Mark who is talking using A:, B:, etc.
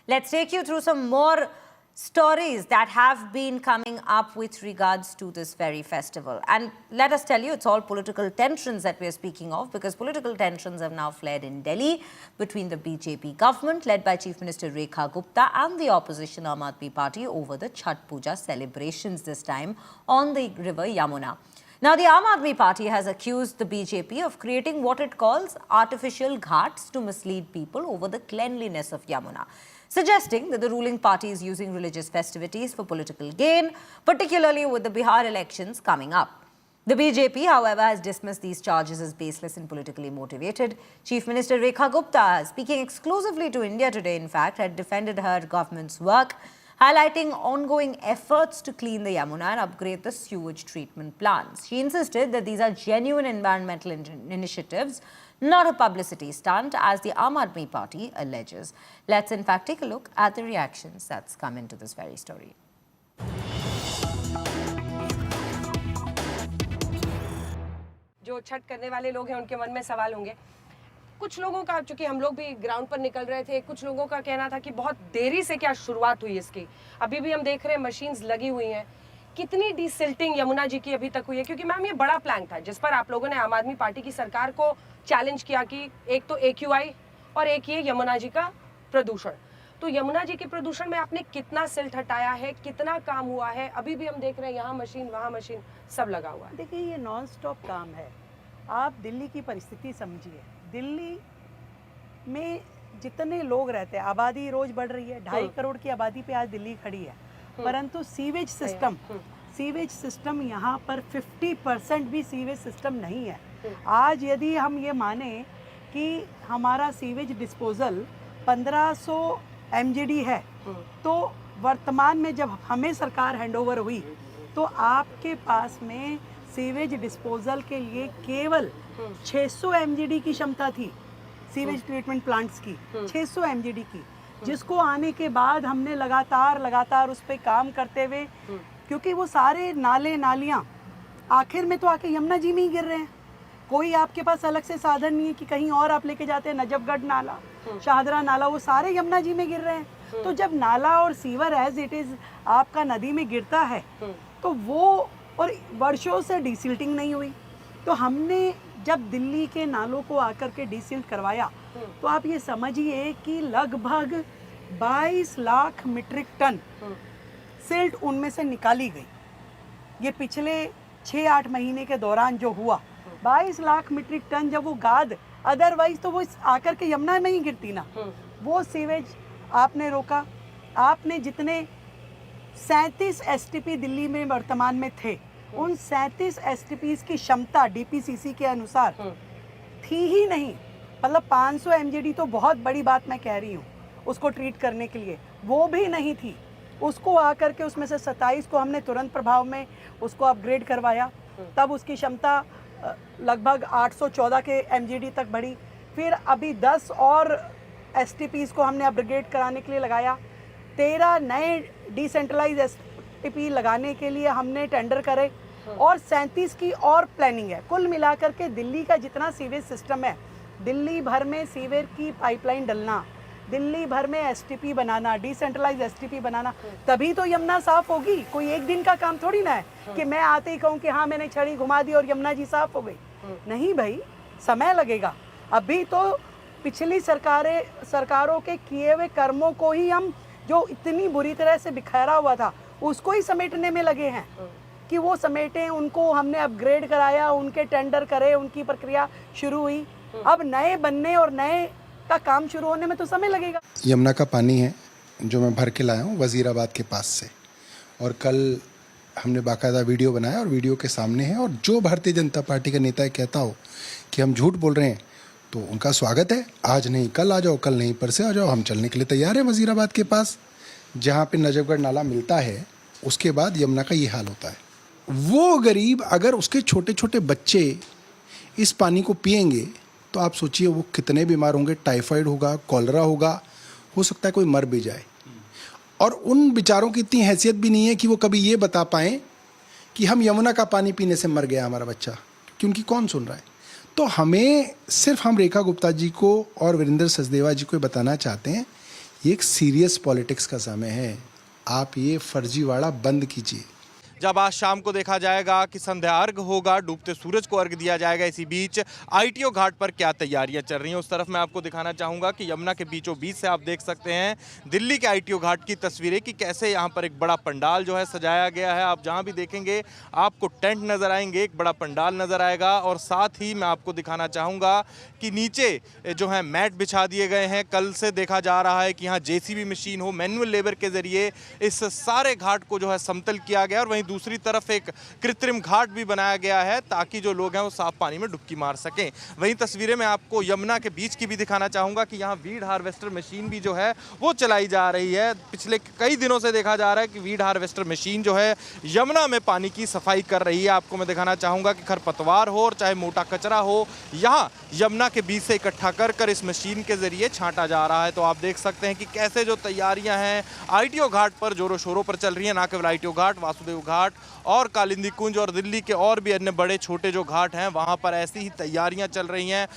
A: Let's take you through some more stories that have been coming up with regards to this very festival. And let us tell you, it's all political tensions that we are speaking of, because political tensions have now flared in Delhi between the BJP government, led by Chief Minister Rekha Gupta, and the opposition Aam Aadmi Party over the Chhath Puja celebrations, this time on the river Yamuna. Now, the Aam Aadmi Party has accused the BJP of creating what it calls artificial ghats to mislead people over the cleanliness of Yamuna, suggesting that the ruling party is using religious festivities for political gain, particularly with the Bihar elections coming up. The BJP, however, has dismissed these charges as baseless and politically motivated. Chief Minister Rekha Gupta, speaking exclusively to India Today, in fact, had defended her government's work, highlighting ongoing efforts to clean the Yamuna and upgrade the sewage treatment plants. She insisted that these are genuine environmental initiatives, not a publicity stunt, as the Aam Aadmi Party alleges. Let's in fact take a look at the reactions that's come into this very story.
B: जो छठ करने वाले लोग हैं उनके मन में सवाल होंगे। कुछ लोगों का, चूंकि हम लोग भी ग्राउंड पर निकल रहे थे, कुछ लोगों का कहना था कि बहुत देरी से क्या शुरुआत हुई इसकी। अभी भी हम देख रहे हैं मशीन्स लगी हुई हैं। कितनी डिसिल्टिंग यमुना जी की अभी तक हुई है, क्योंकि मैम ये बड़ा प्लान था जिस पर आप लोगों ने आम आदमी पार्टी की सरकार को चैलेंज किया कि एक तो AQI और एक ये यमुना जी का प्रदूषण। तो यमुना जी के प्रदूषण में आपने कितना सिल्ट हटाया है, कितना काम हुआ है? अभी भी हम देख रहे हैं यहाँ मशीन वहाँ मशीन सब लगा हुआ है।
C: देखिए, ये नॉन स्टॉप काम है। आप दिल्ली की परिस्थिति समझिए। दिल्ली में जितने लोग रहते हैं, आबादी रोज बढ़ रही है। 2.5 करोड़ की आबादी पे आज दिल्ली खड़ी है, परंतु सीवेज सिस्टम यहाँ पर 50% भी सीवेज सिस्टम नहीं है। आज यदि हम ये माने कि हमारा सीवेज डिस्पोजल 1500 MGD है, तो वर्तमान में जब हमें सरकार हैंडओवर हुई तो आपके पास में सीवेज डिस्पोजल के लिए केवल 600 MGD की क्षमता थी, सीवेज ट्रीटमेंट प्लांट्स की 600 MGD की, जिसको आने के बाद हमने लगातार उस पर काम करते हुए, क्योंकि वो सारे नाले नालियाँ आखिर में तो आके यमुना जी में ही गिर रहे हैं। कोई आपके पास अलग से साधन नहीं है कि कहीं और आप लेके जाते हैं। नजफगढ़ नाला, शाहदरा नाला, वो सारे यमुना जी में गिर रहे हैं। तो जब नाला और सीवर एज इट इज आपका नदी में गिरता है तो वो, और वर्षों से डिसिल्टिंग नहीं हुई, तो हमने जब दिल्ली के नालों को आकर के डिसिल्ट करवाया तो आप ये समझिए कि लगभग 22 लाख मीट्रिक टन सिल्ट उनमें से निकाली गई। ये पिछले 6-8 महीने के दौरान जो हुआ, 22 लाख मीट्रिक टन जब वो गाद, अदरवाइज तो वो आकर के यमुना में ही गिरती ना। वो सीवेज आपने रोका। आपने जितने 37 STP दिल्ली में वर्तमान में थे, उन 37 STPs की क्षमता DPCC के अनुसार थी ही नहीं। मतलब 500 MGD तो बहुत बड़ी बात मैं कह रही हूँ उसको ट्रीट करने के लिए, वो भी नहीं थी। उसको आकर के उसमें से 27 को हमने तुरंत प्रभाव में उसको अपग्रेड करवाया, तब उसकी क्षमता लगभग 814 के MGD तक बढ़ी। फिर अभी 10 और STPs को हमने अपग्रेड कराने के लिए लगाया। 13 नए डिसेंट्रलाइज STP लगाने के लिए हमने टेंडर करे, और 37 की और प्लानिंग है। कुल मिलाकर के दिल्ली का जितना सीवेज सिस्टम है, दिल्ली भर में सीवेज की पाइपलाइन डलना, दिल्ली भर में STP बनाना, डिसेंट्रलाइज STP बनाना, तभी तो यमुना साफ होगी। कोई एक दिन का काम थोड़ी ना है कि मैं आते ही कहूँ कि हाँ मैंने छड़ी घुमा दी और यमुना जी साफ हो गई। नहीं भाई, समय लगेगा। अभी तो पिछली सरकारों के किए हुए कर्मों को ही हम, जो इतनी बुरी तरह से बिखरा हुआ था, उसको ही समेटने में लगे हैं कि वो समेटें। उनको हमने अपग्रेड कराया, उनके टेंडर करे, उनकी प्रक्रिया शुरू हुई। अब नए बनने और नए का काम शुरू होने में तो समय लगेगा।
D: यमुना का पानी है जो मैं भर के लाया हूँ वजीराबाद के पास से, और कल हमने बाकायदा वीडियो बनाया और वीडियो के सामने है। और जो भारतीय जनता पार्टी का नेता कहता हो कि हम झूठ बोल रहे हैं, तो उनका स्वागत है। आज नहीं कल आ जाओ, कल नहीं परसे आ जाओ, हम चलने के लिए तैयार हैं वजीराबाद के पास, जहाँ पे नजफगढ़ नाला मिलता है। उसके बाद यमुना का ये हाल होता है। वो गरीब, अगर उसके छोटे छोटे बच्चे इस पानी को पिएंगे तो आप सोचिए वो कितने बीमार होंगे। टाइफाइड होगा, कॉलरा होगा, हो सकता है कोई मर भी जाए। और उन बेचारों की इतनी हैसियत भी नहीं है कि वो कभी ये बता पाएँ कि हम यमुना का पानी पीने से मर गया हमारा बच्चा, क्योंकि कौन सुन रहा है। तो हमें सिर्फ, हम रेखा गुप्ता जी को और वीरेंद्र सचदेवा जी को बताना चाहते हैं ये एक सीरियस पॉलिटिक्स का समय है। आप ये फर्जीवाड़ा बंद कीजिए।
E: जब आज शाम को देखा जाएगा कि संध्या अर्घ होगा, डूबते सूरज को अर्घ दिया जाएगा, इसी बीच आईटीओ घाट पर क्या तैयारियां चल रही हैं उस तरफ मैं आपको दिखाना चाहूंगा कि यमुना के बीचों बीच से आप देख सकते हैं दिल्ली के आईटीओ घाट की तस्वीरें कि कैसे यहां पर एक बड़ा पंडाल जो है सजाया गया है। आप जहां भी देखेंगे आपको टेंट नजर आएंगे, एक बड़ा पंडाल नजर आएगा और साथ ही मैं आपको दिखाना चाहूँगा कि नीचे जो है मैट बिछा दिए गए हैं। कल से देखा जा रहा है कि यहाँ जेसीबी मशीन हो, मैनुअल लेबर के जरिए इस सारे घाट को जो है समतल किया गया और वहीं दूसरी तरफ एक कृत्रिम घाट भी बनाया गया है ताकि जो लोग हैं वो साफ पानी में डुबकी मार सकें। वहीं तस्वीरें मैं आपको यमुना के बीच की भी दिखाना चाहूँगा कि यहाँ वीड हार्वेस्टर मशीन भी जो है वो चलाई जा रही है। पिछले कई दिनों से देखा जा रहा है कि वीड हार्वेस्टर मशीन जो है यमुना में पानी की सफाई कर रही है। आपको मैं दिखाना चाहूँगा कि खरपतवार हो और चाहे मोटा कचरा हो, यहाँ यमुना के बीच से इकट्ठा कर इस मशीन के जरिए छांटा जा रहा है। तो आप देख सकते हैं कि कैसे जो तैयारियां हैं आईटीओ घाट पर जोरों शोरों पर चल रही हैं। ना केवल आईटीओ घाट, वासुदेव घाट और कालिंदी कुंज और दिल्ली के और भी अन्य बड़े छोटे जो घाट हैं वहां पर ऐसी ही तैयारियां चल रही हैं।